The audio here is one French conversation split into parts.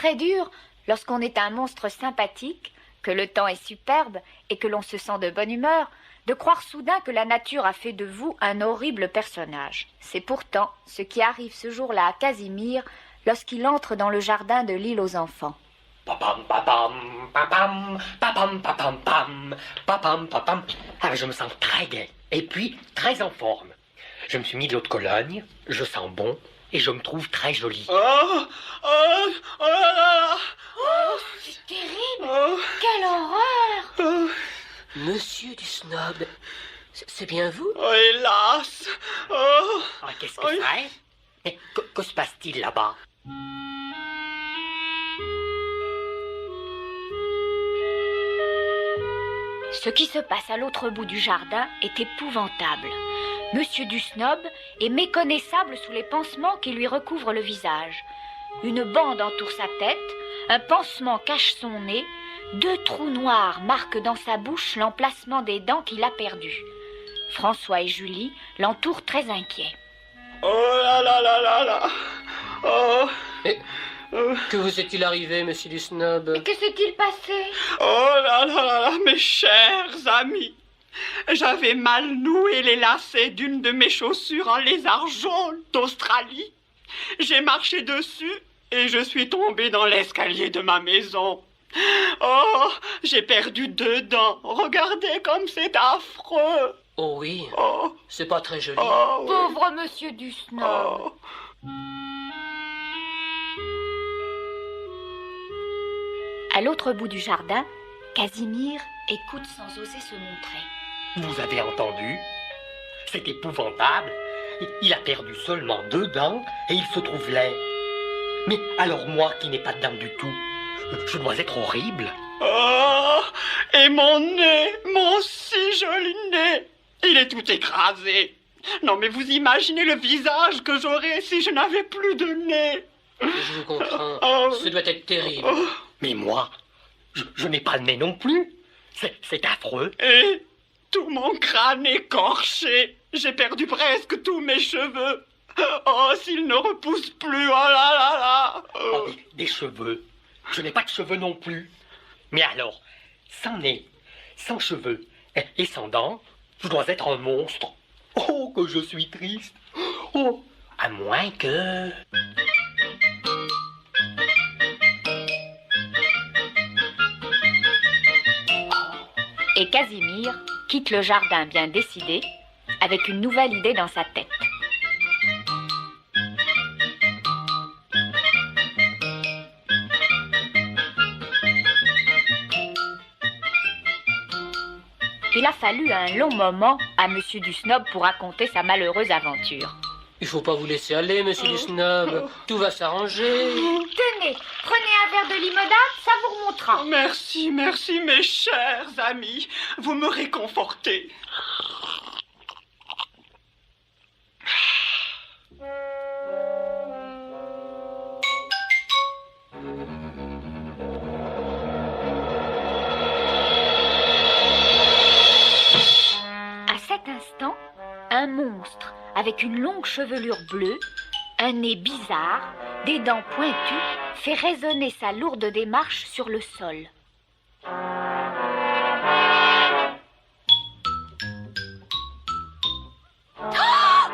très dur, lorsqu'on est un monstre sympathique, que le temps est superbe et que l'on se sent de bonne humeur, de croire soudain que la nature a fait de vous un horrible personnage. C'est pourtant ce qui arrive ce jour-là à Casimir lorsqu'il entre dans le jardin de l'île aux enfants. Papam, papam, papam, papam, papam, pam, papam, papam. Ah, je me sens très gai et puis très en forme. Je me suis mis de l'eau de Cologne, je sens bon et je me trouve très jolie. Oh là là. Oh, c'est terrible! Quelle horreur! Monsieur du Snob, c'est bien vous? Oh, hélas! Ah, qu'est-ce que c'est? Mais que se passe-t-il là-bas? Ce qui se passe à l'autre bout du jardin est épouvantable. Monsieur du Snob est méconnaissable sous les pansements qui lui recouvrent le visage. Une bande entoure sa tête, un pansement cache son nez, 2 trous noirs marquent dans sa bouche l'emplacement des dents qu'il a perdues. François et Julie l'entourent très inquiets. Oh là là là là là! Oh! Et que vous est-il arrivé, monsieur du Snob? Que s'est-il passé? Oh là là là là, mes chers amis! J'avais mal noué les lacets d'une de mes chaussures en lézard jaune d'Australie. J'ai marché dessus et je suis tombé dans l'escalier de ma maison. Oh, j'ai perdu 2 dents. Regardez comme c'est affreux. Oh oui, Oh, c'est pas très joli. oh, oui. Pauvre monsieur du Snob. Oh. À l'autre bout du jardin, Casimir écoute sans oser se montrer. Vous avez entendu? C'est épouvantable. Il a perdu seulement 2 dents et il se trouve laid. Mais alors moi qui n'ai pas de dents du tout, je dois être horrible. Oh, et mon nez, mon si joli nez, il est tout écrasé. Non mais vous imaginez le visage que j'aurais si je n'avais plus de nez. Je vous comprends, Oh. ce doit être terrible. Oh, Mais moi, je n'ai pas de nez non plus. C'est affreux. et tout mon crâne écorché. J'ai perdu presque tous mes cheveux. Oh, s'ils ne repoussent plus, oh là là là. Oh, des cheveux. Je n'ai pas de cheveux non plus. Mais alors, sans nez, sans cheveux et sans dents, je dois être un monstre. Oh, que je suis triste. Oh, à moins que... Et Casimir quitte le jardin bien décidé, avec une nouvelle idée dans sa tête. Il a fallu un long moment à monsieur du Snob pour raconter sa malheureuse aventure. Il faut pas vous laisser aller, monsieur du Snob. Tout va s'arranger. Tenez, prenez un verre de limonade, ça vous remontera. Merci, merci mes chers amis. Vous me réconfortez. À cet instant, un monstre avec une longue chevelure bleue, un nez bizarre, des dents pointues, fait résonner sa lourde démarche sur le sol.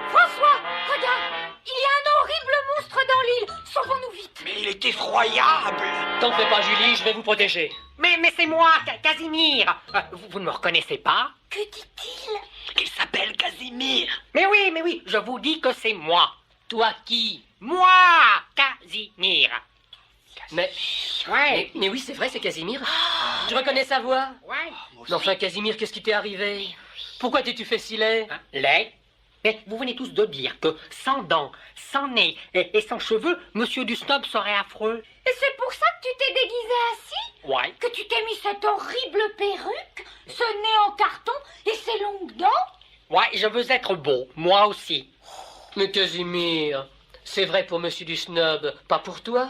François, regarde, il y a un horrible monstre dans l'île. Sauvons-nous vite. Mais il est effroyable. T'en fais pas, Julie, je vais vous protéger. Mais c'est moi, Casimir. Vous ne me reconnaissez pas? Que dit-il? Il s'appelle Casimir. Mais oui, je vous dis que c'est moi. Toi qui? Moi, Casimir. Mais oui, c'est vrai, c'est Casimir. Je reconnais sa voix. Ouais. Mais enfin, Casimir, qu'est-ce qui t'est arrivé? Pourquoi t'es-tu fait si laid? Hein, laid? Mais vous venez tous de dire que sans dents, sans nez et sans cheveux, monsieur du Snob serait affreux. Et c'est pour ça que tu t'es déguisé ainsi? Ouais. Que tu t'es mis cette horrible perruque, ce nez en carton et ces longues dents? Ouais, je veux être beau, moi aussi. Mais Casimir, c'est vrai pour monsieur du Snob, pas pour toi.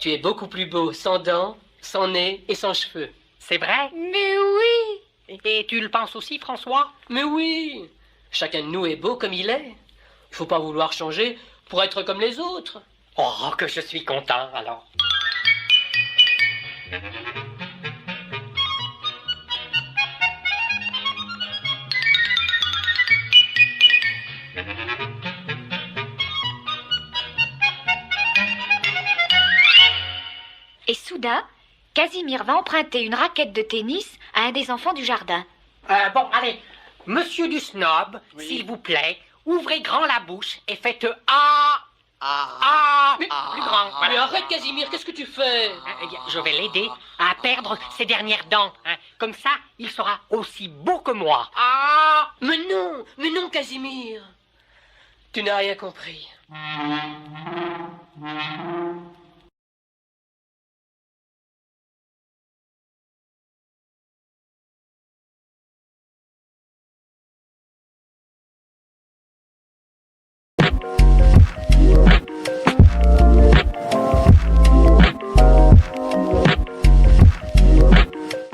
Tu es beaucoup plus beau sans dents, sans nez et sans cheveux. C'est vrai? Mais oui! Et tu le penses aussi, François? Mais oui, chacun de nous est beau comme il est. Il faut pas vouloir changer pour être comme les autres. Oh, que je suis content, alors. Et soudain, Casimir va emprunter une raquette de tennis à un des enfants du jardin. Bon, allez, monsieur du snob, Oui. s'il vous plaît, ouvrez grand la bouche et faites A. Mais, Plus grand, mais voilà. arrête, Casimir, qu'est-ce que tu fais? Je vais l'aider à perdre ses dernières dents. Hein. Comme ça, il sera aussi beau que moi. Mais non, Casimir. Tu n'as rien compris.